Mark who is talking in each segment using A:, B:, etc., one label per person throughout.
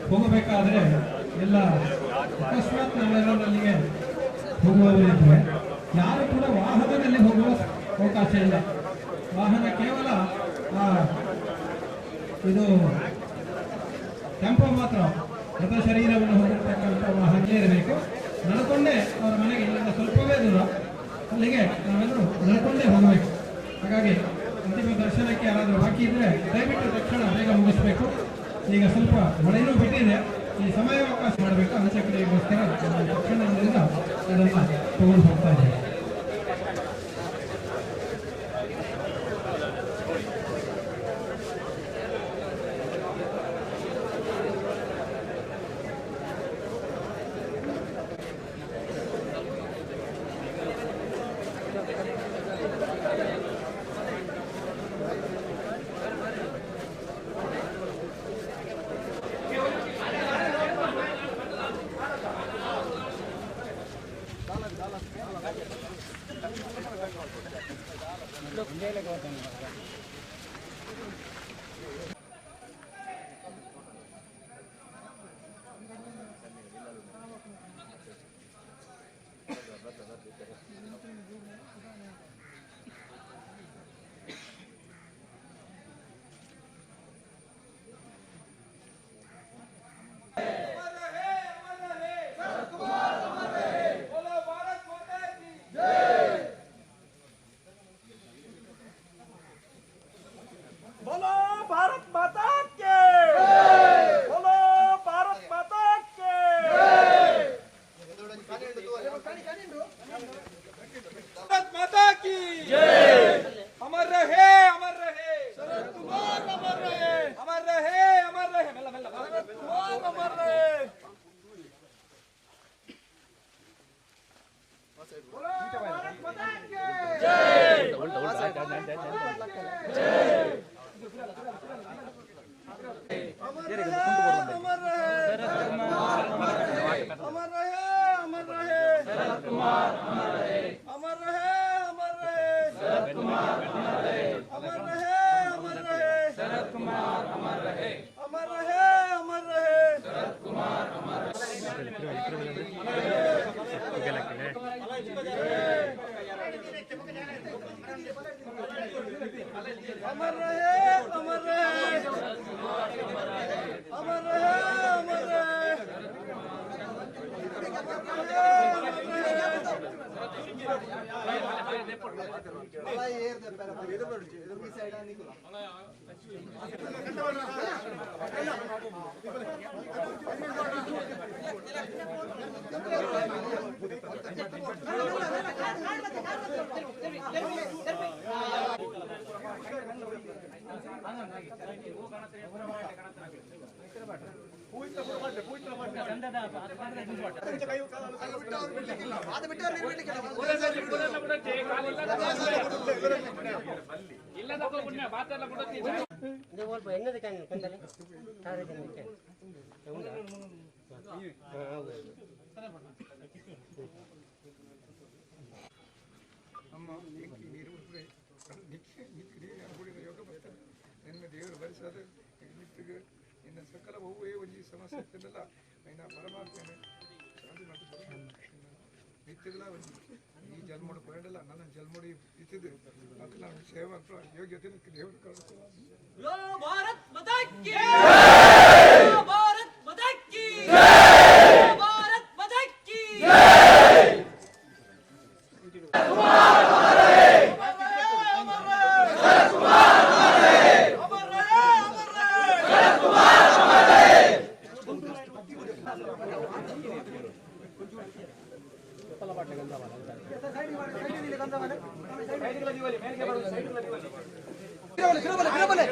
A: ಹೋಗಬೇಕಾದ್ರೆ ಎಲ್ಲ ಅಕಸ್ಮಾತ್ ನಾವೆಲ್ಲರಲ್ಲಿಗೆ ಹೋಗುವವರಿದ್ರೆ ಯಾರು ಕೂಡ ವಾಹನದಲ್ಲಿ ಹೋಗುವ ಅವಕಾಶ ಇಲ್ಲ. ವಾಹನ ಕೇವಲ ಇದು ಟೆಂಪೋ ಮಾತ್ರ ಮೃತ ಶರೀರವನ್ನು ಹೊಂದಿರತಕ್ಕಂಥ ವಾಹನ ಇರಬೇಕು. ನಡ್ಕೊಂಡೇ ಅವರ ಮನೆಗೆ ಇಲ್ಲಿಂದ ಸ್ವಲ್ಪವೇ ದೂರ, ಅಲ್ಲಿಗೆ ನಾವೆಲ್ಲರೂ ನಡ್ಕೊಂಡೇ ಹೋಗಬೇಕು. ಹಾಗಾಗಿ ಅಂತಿಮ ದರ್ಶನಕ್ಕೆ ಯಾರಾದರೂ ಬಾಕಿ ಇದ್ರೆ ದಯವಿಟ್ಟು ತಕ್ಷಣ ಬೇಗ ಮುಗಿಸ್ಬೇಕು. ಈಗ ಸ್ವಲ್ಪ ಮಳೆಯೂ ಬಿಟ್ಟಿದೆ, ಈ ಸಮಯಾವಕಾಶ ಮಾಡಬೇಕು. ಅಂತ್ಯಕ್ರಿಯೆಗೋಸ್ಕರ ತಕ್ಷಣದಿಂದ ಅದನ್ನು ತಗೊಂಡು ಹೋಗ್ತಾ ಇದ್ದೇವೆ.
B: ದೇವರು ಭರಿಸೋದು ನಿಟ್ಟಿಗೆ ಇನ್ನು ಸಕಲ ಹೋಗುವೇ ಒಂದು ಸಮಸ್ಯೆ ಇರ್ತದಲ್ಲ ಐನ ಪರಮಾತ್ಮನೇ ಶಾಂತಿ ಮಾಡಿ ನಿತ್ಯಗಳ ಒಂದು ಈ ಜನ್ಮೋಡು ಪಡೆಯಲ್ಲ ನನ್ನ ಜನ್ಮೋಡಿ ಇತ್ತಿದ್ದು ಮತ್ತು ನಾನು ಸೇವಾ ಯೋಗ್ಯತೆ ದೇವರು ಕಳಿಸ್ತಾರೆ.
C: गिरा बोले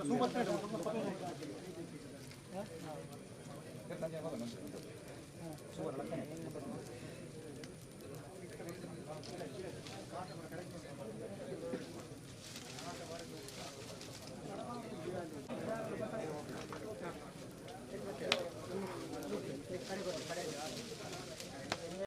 B: ಸೂಪರ್